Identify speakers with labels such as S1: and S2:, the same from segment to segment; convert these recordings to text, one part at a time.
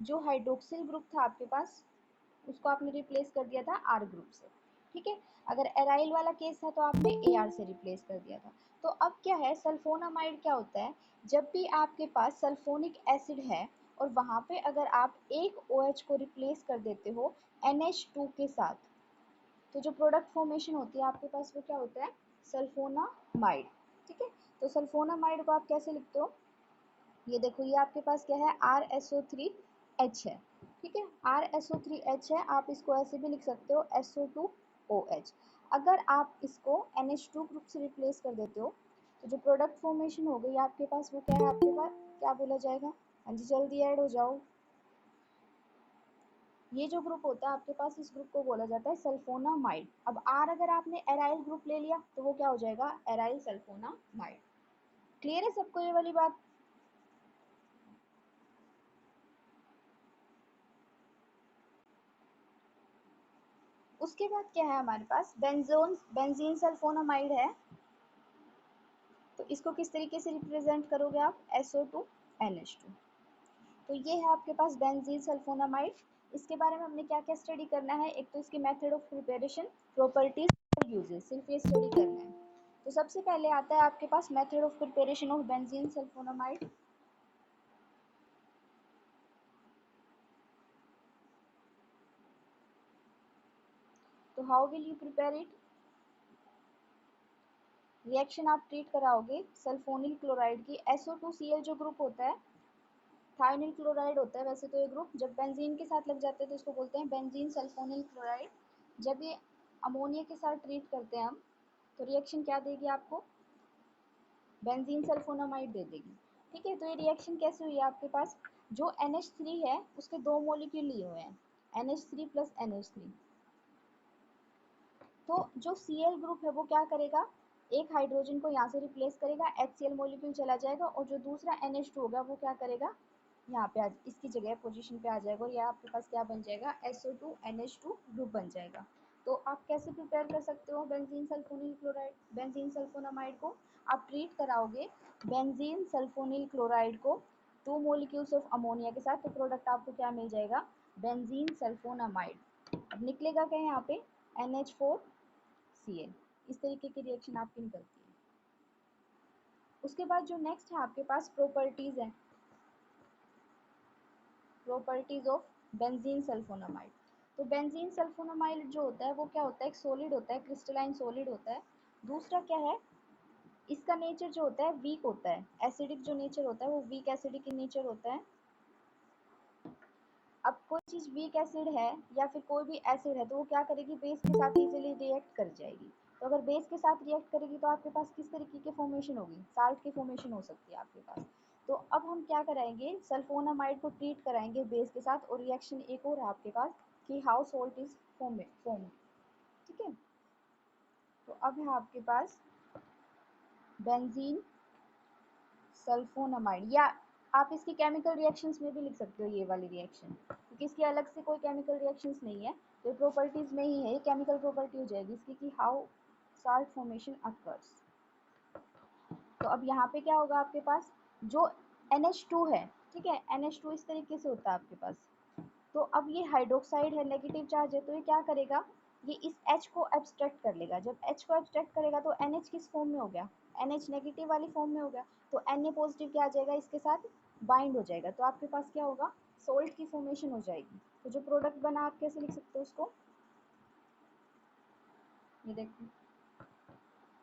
S1: जो hydroxyl group था आपके पास उसको आपने रिप्लेस कर दिया था आर ग्रुप से, ठीक है। अगर एराइल वाला केस था तो आपने ए आर से रिप्लेस कर दिया था। तो अब क्या है, सल्फोनामाइड क्या होता है, जब भी आपके पास सल्फोनिक एसिड है और वहाँ पे अगर आप एक OH को रिप्लेस कर देते हो NH2 के साथ, तो जो प्रोडक्ट फॉर्मेशन होती है आपके पास वो क्या होता है, सल्फोनामाइड, ठीक है। तो सल्फोनामाइड को आप कैसे लिखते हो, ये देखो ये आपके पास क्या है RSO3H है, ठीक है। RSO3H है, आप इसको ऐसे भी लिख सकते हो SO2OH। अगर आप इसको NH2 ग्रुप से रिप्लेस कर देते हो तो जो प्रोडक्ट फॉर्मेशन हो गई आपके पास वो क्या है, आपके पास क्या बोला जाएगा, हाँ जी जल्दी ऐड हो जाओ। ये जो ग्रुप होता है आपके पास, इस ग्रुप को बोला जाता है सल्फोनामाइड। अब आर अगर आपने एराइल ग्रुप ले लिया तो वो क्या हो जाएगा, एराइल सल्फोनामाइड। क्लियर है सबको ये वाली बात। उसके बाद क्या है हमारे पास, बेंजीन सल्फोनामाइड है। तो इसको किस तरीके से रिप्रेजेंट करोगे आप, SO2NH2। तो ये है आपके पास बेंजीन सल्फोनामाइड। इसके बारे में हमने क्या क्या स्टडी करना है, एक तो इसके मेथड ऑफ प्रिपरेशन, प्रॉपर्टीज और यूजेस, सिर्फ ये स्टडी करना है। तो सबसे पहले आता है आपके पास method of preparation of benzene sulphonamide. तो how will you prepare it, reaction आप ट्रीट कराओगे सल्फोनिल क्लोराइड की, SO2Cl जो ग्रुप होता है, थायोनिल क्लोराइड होता है वैसे तो ये ग्रुप, जब बेंजीन के साथ लग जाते हैं तो इसको बोलते हैं बेंजीन सल्फोनिल क्लोराइड। जब ये अमोनिया के साथ ट्रीट करते हैं हम तो रिएक्शन क्या देगी आपको, बेंजीन सल्फोनामाइड दे देगी, ठीक है। तो ये रिएक्शन कैसे हुई है आपके पास, जो NH3 है उसके दो मोलिक्यूल लिए हुए हैं, NH3 + NH3। तो जो Cl ग्रुप है वो क्या करेगा, एक हाइड्रोजन को यहाँ से रिप्लेस करेगा, HCl मोलिक्यूल चला जाएगा और जो दूसरा NH2 होगा वो क्या करेगा, यहाँ पे इसकी जगह पोजीशन पे आ जाएगा और ये आपके पास क्या बन जाएगा, SO2NH2 ग्रुप बन जाएगा। तो आप कैसे प्रिपेयर कर सकते हो benzene sulfonyl chloride, benzene sulfonamide को आप ट्रीट कराओगे बेंजीन सल्फोनिल क्लोराइड को 2 मोलिक्यूल्स ऑफ अमोनिया के साथ, तो प्रोडक्ट आपको क्या मिल जाएगा, बेंजीन सल्फोनामाइड। अब निकलेगा क्या यहाँ पे, NH4Cl। इस तरीके की रिएक्शन आपकी निकलती है। उसके बाद जो नेक्स्ट है आपके पास प्रॉपर्टीज है, प्रॉपर्टीज ऑफ बेंजीन सल्फोनामाइड। तो बेंजीन सल्फोनामाइड जो होता है वो क्या होता है, एक सॉलिड होता है, क्रिस्टलाइन सॉलिड होता है। दूसरा क्या है, इसका नेचर जो होता है वीक होता है, एसिडिक जो नेचर होता है वो वीक एसिडिक इन नेचर होता है। अब कोई चीज़ वीक एसिड है या फिर कोई भी एसिड है तो वो क्या करेगी, बेस के साथ इजीली रिएक्ट कर जाएगी। तो अगर बेस के साथ रिएक्ट करेगी तो आपके पास किस तरीके की फॉर्मेशन होगी, साल्ट की फॉर्मेशन हो सकती है आपके पास। तो अब हम क्या कराएंगे, सल्फोनामाइड को ट्रीट कराएंगे बेस के साथ, और रिएक्शन एक और है आपके पास कि हाउ सोल्ट इज फॉर्म, ठीक है। तो अब है आपके पास बेंजीन सल्फोनामाइड, या आप इसकी केमिकल रिएक्शंस में भी लिख सकते हो ये वाली रिएक्शन, क्योंकि इसकी अलग से कोई केमिकल रिएक्शंस नहीं है, तो प्रॉपर्टीज में ही है, ये केमिकल प्रॉपर्टी हो जाएगी इसकी कि हाउ साल्ट फॉर्मेशन अकर्स। तो अब यहाँ पे क्या होगा आपके पास, जो NH2 है, ठीक है, NH2 इस तरीके से होता है आपके पास। तो अब ये हाइड्रोक्साइड है, नेगेटिव चार्ज है, तो ये क्या करेगा, ये इस H को एब्स्ट्रैक्ट कर लेगा। जब H को एब्स्ट्रैक्ट करेगा तो NH किस फॉर्म में हो गया, NH नेगेटिव वाली फॉर्म में हो गया, तो Na पॉजिटिव क्या आ जाएगा, इसके साथ बाइंड हो जाएगा, तो आपके पास क्या होगा, सोल्ट की फॉर्मेशन हो जाएगी। तो जो प्रोडक्ट बना आप कैसे लिख सकते हो उसको, ये देखिए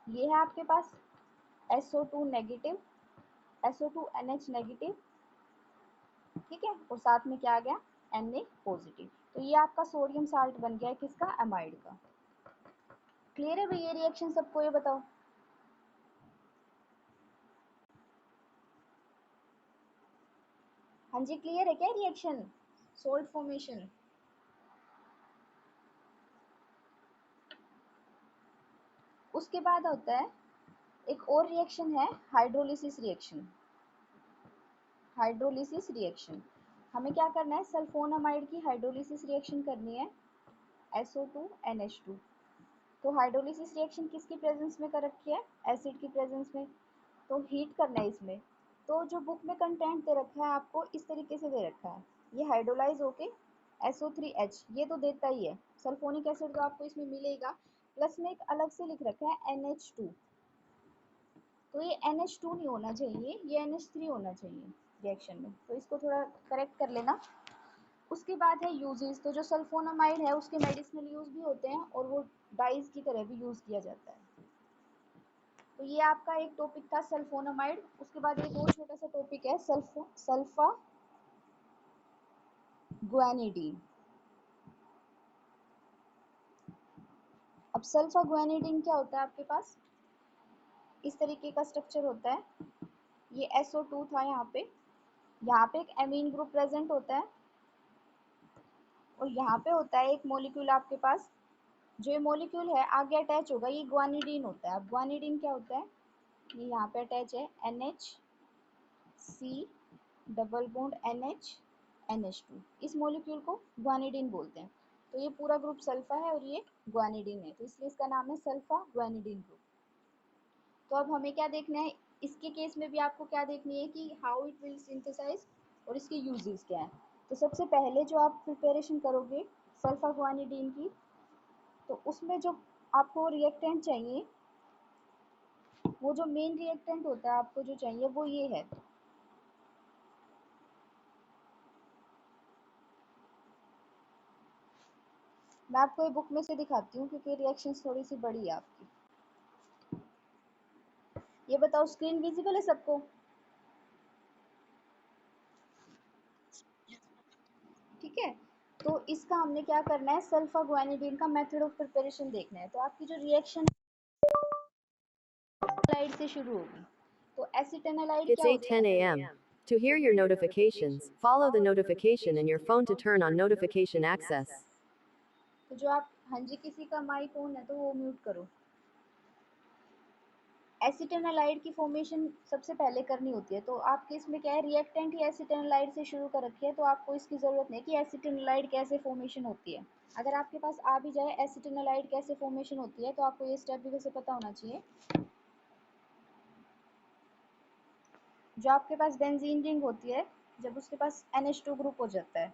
S1: ये है आपके पास SO2 नेगेटिव, SO2NH नेगेटिव, ठीक है, और साथ में क्या आ गया, Na पॉजिटिव। तो ये आपका सोडियम साल्ट बन गया है किसका, एमाइड का। क्लियर है भाई ये रिएक्शन सबको, ये बताओ। हाँ जी क्लियर है क्या रिएक्शन, सोल्ट फॉर्मेशन। उसके बाद होता है एक और रिएक्शन है हाइड्रोलिसिस रिएक्शन। हाइड्रोलिसिस रिएक्शन हमें क्या करना है, सल्फोनामाइड की हाइड्रोलिसिस रिएक्शन करनी है SO2NH2। तो हाइड्रोलिसिस रिएक्शन किसकी प्रेजेंस में कर रखी है, एसिड की प्रेजेंस में, तो हीट करना है इसमें। तो जो बुक में कंटेंट दे रखा है आपको इस तरीके से दे रखा है, ये हाइड्रोलाइज होके SO3H ये तो देता ही है। सल्फोनिक एसिड तो आपको इसमें मिलेगा, प्लस में एक अलग से लिख रखा है NH2, तो ये NH2 नहीं होना चाहिए, ये NH3 होना चाहिए रिएक्शन में, तो इसको थोड़ा करेक्ट कर लेना। उसके बाद है यूजेस, तो जो सल्फोनामाइड है उसके मेडिसिनल यूज भी होते हैं और वो डाइज की तरह भी यूज किया जाता है। तो ये आपका एक टॉपिक था सल्फोनामाइड। उसके बाद एक और छोटा सा टॉपिक है सल्फा ग्वानिडीन। अब सल्फा ग्वानिडीन क्या होता है आपके पास, इस तरीके का स्ट्रक्चर होता है। ये SO2 था यहाँ पे एक एमीन ग्रुप प्रेजेंट होता है और यहाँ पे होता है एक मॉलिक्यूल आपके पास, जो ये मॉलिक्यूल है आगे अटैच होगा, ये ग्वानिडीन होता है। अब ग्वानिडीन क्या होता है, ये यहाँ पे अटैच है NH C double bond NH2, इस मॉलिक्यूल को ग्वानिडीन बोलते हैं। तो ये पूरा ग्रुप सल्फा है और ये ग्वानिडीन है, तो इसलिए इसका नाम है सल्फा ग्वानिडीन ग्रुप। तो अब हमें क्या देखना है, इसके केस में भी आपको क्या देखनी है कि हाउ इट विल सिंथेसाइज और इसके यूजेस क्या है। तो सबसे पहले जो आप प्रिपरेशन करोगे सल्फा ग्वानिडीन की, तो उसमें जो आपको रिएक्टेंट चाहिए, वो जो मेन रिएक्टेंट होता है आपको जो चाहिए वो ये है। मैं आपको ये बुक में से दिखाती हूँ क्योंकि रिएक्शंस थोड़ी सी बड़ी है आपकी। ये बताओ स्क्रीन विजिबल है सबको? ठीक है, तो इसका हमने क्या करना है, सल्फा ग्वानिडीन का मेथड ऑफ प्रिपरेशन देखना है। तो आपकी जो रिएक्शन एसिटाइड से शुरू होगी, तो एसिटेनालाइड
S2: It's
S1: क्या होता है?
S2: 8:10 a.m. To hear your notifications, follow the notification in your phone to turn on notification access.
S1: तो जो आप, हाँ जी, किसी का माइक ऑन है तो वो म्यूट करो। एसिटेनालाइड की फॉर्मेशन सबसे पहले करनी होती है, तो आपके इसमें क्या है, रिएक्टेंट ही एसिटेनालाइड से शुरू कर रखी है, तो आपको इसकी ज़रूरत नहीं कि एसिटेनालाइड कैसे फॉर्मेशन होती है। अगर आपके पास आ भी जाए एसिटेनालाइड कैसे फॉर्मेशन होती है, तो आपको ये स्टेप भी वैसे पता होना चाहिए। जो आपके पास बेंजीन रिंग होती है, जब उसके पास NH2 ग्रुप हो जाता है,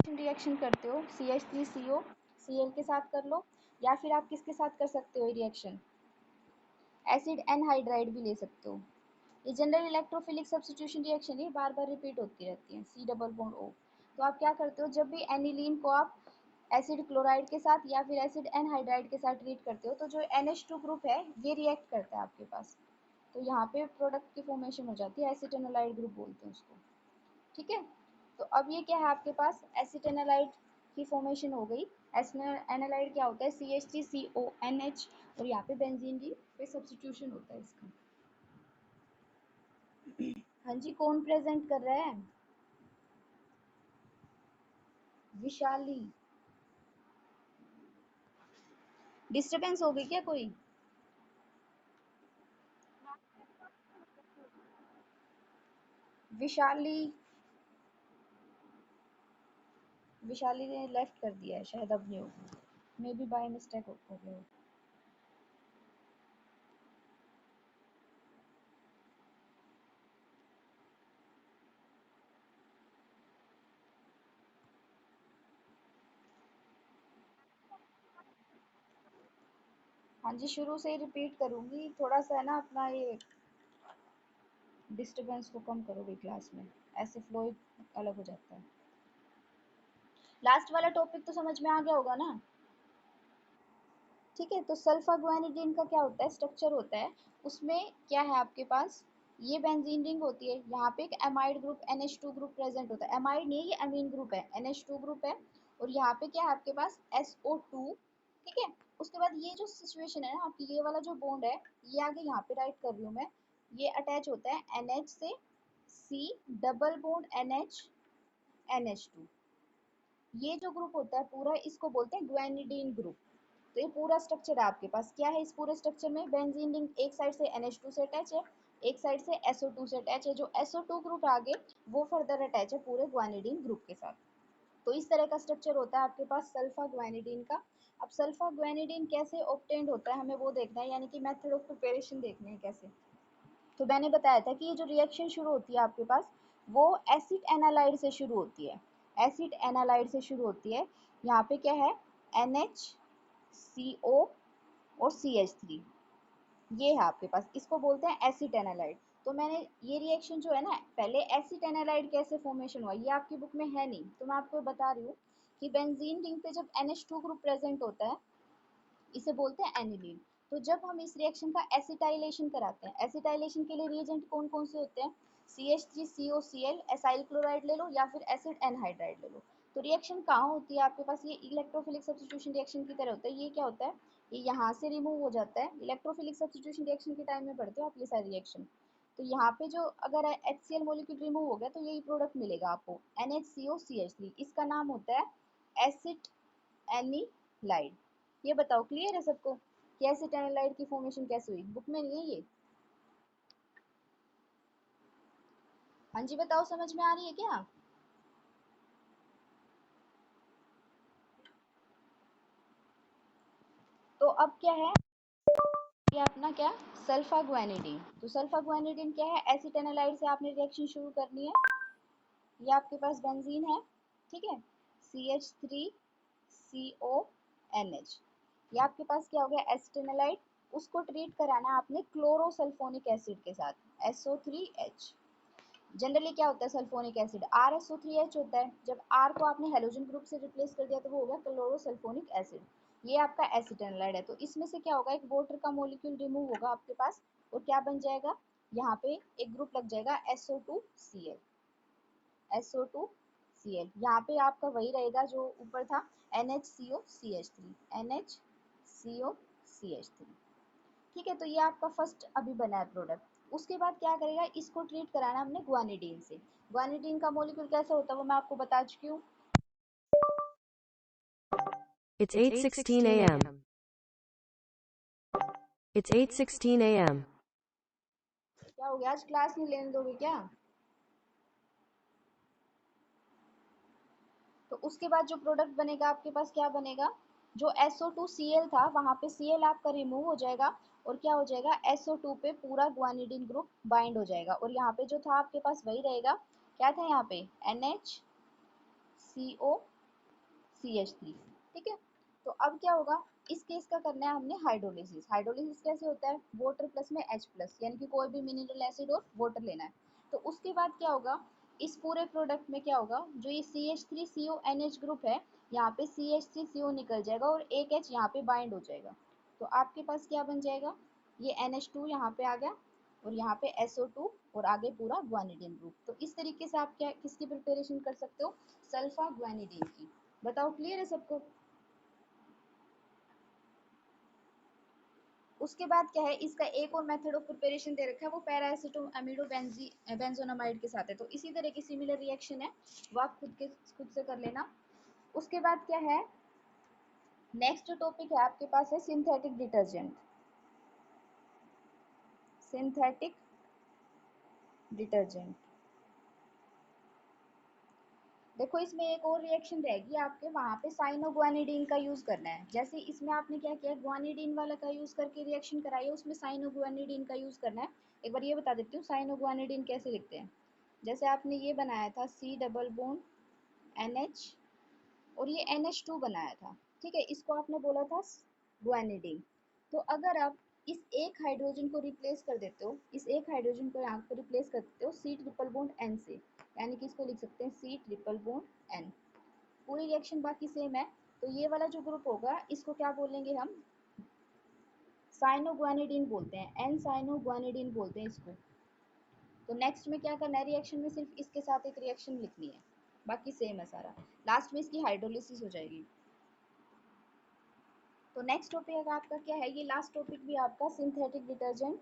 S1: रिएक्शन करते हो CH3CO Cl के साथ कर लो, या फिर आप किसके साथ कर सकते हो रिएक्शन, एसिड एनहाइड्राइड भी ले सकते हो। ये जनरल इलेक्ट्रोफिलिक सब्स्टिट्यूशन रिएक्शन है, बार बार रिपीट होती रहती है, C डबल बॉन्ड O। तो आप क्या करते हो, जब भी एनिलीन को आप एसिड क्लोराइड के साथ या फिर एसिड एनहाइड्राइड के साथ ट्रीट करते हो, तो जो NH2 ग्रुप है ये रिएक्ट करता है आपके पास, तो यहाँ पे प्रोडक्ट की फॉर्मेशन हो जाती है, एसिटेनोलाइड ग्रुप बोलते हैं उसको। ठीक है, तो अब ये क्या है आपके पास, एसिटेनोलाइड की फॉर्मेशन हो गई। एसिटेनोलाइड क्या होता है, CH3CONH, और यहाँ पे बेंजीन की पे सब्स्टिट्यूशन होता है इसका। हाँ जी, कौन प्रेजेंट कर रहा है? विशाली। डिस्टरबेंस हो गई क्या कोई? विशाली, विशाली ने लेफ्ट कर दिया है शायद, अब नहीं होगा, मे बी बाय मिस्टेक हो गया। हाँ जी, शुरू से ही रिपीट करूंगी, थोड़ा सा है ना अपना ये डिस्टरबेंस को कम करोगे क्लास में, ऐसे फ्लो अलग हो जाता है। लास्ट वाला टॉपिक तो समझ में आ गया होगा ना? ठीक है, तो सल्फा ग्वानिडीन का क्या होता है, स्ट्रक्चर होता है, उसमें क्या है आपके पास, ये बेंजीन रिंग होती है, यहाँ पे एक amide group NH2 group present होता है, एमाइड नहीं, ये अमीन ग्रुप है, NH2 ग्रुप है, और यहाँ पे क्या है आपके पास SO2। ठीक है, उसके बाद ये जो सिचुएशन है ना आपकी, ये वाला जो बॉन्ड है, ये आगे यहाँ पे राइट कर रही हूँ मैं, ये अटैच होता है NH से C double bond NH NH2, ये जो ग्रुप होता है पूरा, इसको बोलते हैं ग्वानिडीन ग्रुप। तो ये पूरा स्ट्रक्चर है आपके पास, क्या है इस पूरे स्ट्रक्चर में, बेंजीन रिंग एक साइड से NH2 से अटैच है, एक साइड से SO2 से अटैच है, जो SO2 ग्रुप आगे वो फर्दर अटैच है पूरे ग्वानिडीन ग्रुप के साथ। तो इस तरह का स्ट्रक्चर होता है आपके पास सल्फा ग्वानिडीन का। अब सल्फा ग्वानिडीन कैसे ऑब्टेन्ड होता है हमें वो देखना है, यानी कि मेथड ऑफ प्रिपरेशन देखना है कैसे। तो मैंने बताया था कि ये जो रिएक्शन शुरू होती है आपके पास वो एसिड एनालाइड से शुरू होती है, एसिड एनालाइड से शुरू होती है। यहाँ पे क्या है NHCO और CH3, ये है आपके पास, इसको बोलते हैं एसिड एनालाइड। तो मैंने ये रिएक्शन जो है ना, पहले एसिड एनालाइड कैसे फॉर्मेशन हुआ ये आपकी बुक में है नहीं, तो मैं आपको बता रही हूँ कि बेंजीन रिंग पे जब NH2 ग्रुप प्रेजेंट होता है इसे बोलते हैं एनिलीन। तो जब हम इस रिएक्शन का एसिटाइलेशन कराते हैं, एसिटाइलेशन के लिए रिएजेंट कौन कौन से होते हैं, CH3COCl एसाइल क्लोराइड ले लो या फिर एसिड एनहाइड्राइड ले लो। तो रिएक्शन कहाँ होती है आपके पास, ये इलेक्ट्रोफिलिक सब्स्टिट्यूशन रिएक्शन की तरह होता है। ये क्या होता है, ये यहाँ से रिमूव हो जाता है, इलेक्ट्रोफिलिक सब्स्टिट्यूशन रिएक्शन के टाइम में पढ़ते हो आप ये सारी रिएक्शन। तो यहाँ पे जो अगर HCl मॉलिक्यूल रिमूव हो गया तो यही प्रोडक्ट मिलेगा आपको NHCOCH3, इसका नाम होता है एसिड एनिलाइड। ये बताओ क्लियर है सबको कि एसिड एनालाइड की फॉर्मेशन कैसे हुई, बुक में नहीं है ये। हाँ जी बताओ, समझ में आ रही है क्या। तो अब क्या है, ये अपना क्या, सल्फा ग्वानिडीन। तो सल्फा ग्वानिडीन क्या है, एसिड एनालाइड से आपने रिएक्शन शुरू करनी है। ये आपके पास बेंजीन है, ठीक है, CH3CONH। ये आपके पास क्या हो गया एसिड एनालाइड, उसको ट्रीट कराना है आपने क्लोरोसल्फोनिक एसिड के साथ SO3H। जनरली क्या होता है सल्फोनिक एसिड RSO3H होता है, जब R को आपने हेलोजन ग्रुप से रिप्लेस कर दिया तो वो हो गया क्लोरोसल्फोनिक एसिड। ये आपका एसिड एनालाइड है। तो इसमें से क्या होगा, एक वाटर का मॉलिक्यूल रिमूव होगा आपके पास और क्या बन जाएगा, यहाँ पे एक ग्रुप लग जाएगा SO2Cl, SO2Cl। यहाँ पे आपका वही रहेगा जो ऊपर था NHCOCH3, NHCOCH3। ठीक है, तो ये आपका फर्स्ट अभी बना है प्रोडक्ट। उसके बाद क्या करेगा, इसको ट्रीट कराना हमने ग्वानिडीन से। ग्वानिडीन का मॉलिक्यूल कैसा होता है वो मैं आपको बता चुकी हूँ।
S2: It's 8:16 a.m. It's 8:16 a.m.
S1: क्या हो गया, आज क्लास नहीं लेने दोगे क्या। तो उसके बाद जो प्रोडक्ट बनेगा आपके पास क्या बनेगा, जो SO2Cl था वहां पे Cl आपका रिमूव हो जाएगा और क्या हो जाएगा SO2 पे पूरा ग्वानिडीन ग्रुप बाइंड हो जाएगा और यहाँ पे जो था आपके पास वही रहेगा, क्या था यहाँ पे NHCOCH3। ठीक है, तो अब क्या होगा, इस केस का करना है हमने हाइड्रोलिसिस। हाइड्रोलिसिस कैसे होता है, वाटर प्लस में H प्लस, यानी कि कोई भी मिनरल एसिड और वाटर लेना है। तो उसके बाद क्या होगा, इस पूरे प्रोडक्ट में क्या होगा, जो ये CH3CONH ग्रुप है यहाँ पे CH3CO निकल जाएगा और एक H यहाँ पे बाइंड हो जाएगा। तो आपके पास क्या बन जाएगा, ये NH2 यहाँ पे आ गया और यहाँ पे SO2 और आगे पूरा ग्वानिडीन ग्रुप। तो इस तरीके से आप क्या किसकी प्रिपरेशन कर सकते हो, सल्फा ग्वानिडीन की। बताओ क्लियर है सबको। उसके बाद क्या है, इसका एक और मेथड ऑफ प्रिपरेशन दे रखा है, वो पैराएसिटो अमीडो बेंजोनामाइड के साथ है। तो इसी तरह की सिमिलर रिएक्शन है, वो आप खुद से कर लेना। उसके बाद क्या है, नेक्स्ट जो टॉपिक है आपके पास है सिंथेटिक डिटर्जेंट। सिंथेटिक डिटर्जेंट, देखो इसमें एक और रिएक्शन रहेगी आपके, वहां पे साइनोग्वानिडीन का यूज करना है। जैसे इसमें आपने क्या किया, ग्वानिडीन वाला का यूज करके रिएक्शन कराई है, उसमें साइनोग्वानिडीन का यूज करना है। एक बार ये बता देती हूँ साइनोग्वानिडीन कैसे लिखते हैं। जैसे आपने ये बनाया था C डबल बॉन्ड NH और ये NH2 बनाया था, ठीक है, इसको आपने बोला था ग्वानिडीन। तो अगर आप इस एक हाइड्रोजन को रिप्लेस कर देते हो, इस एक हाइड्रोजन को यहाँ पर रिप्लेस कर देते हो C ट्रिपल बॉन्ड N से, यानी कि इसको लिख सकते हैं C ट्रिपल बॉन्ड N। पूरी रिएक्शन बाकी सेम है। तो ये वाला जो ग्रुप होगा इसको क्या बोलेंगे हम, साइनोग्वानिडीन बोलते हैं, एन साइनोग्वानिडीन बोलते हैं इसको। तो नेक्स्ट में क्या करना है, रिएक्शन में सिर्फ इसके साथ एक रिएक्शन लिखनी है, बाकी सेम है सारा। लास्ट में इसकी हाइड्रोलिसिस हो जाएगी। तो नेक्स्ट टॉपिक आपका क्या है, ये लास्ट टॉपिक भी आपका सिंथेटिक डिटर्जेंट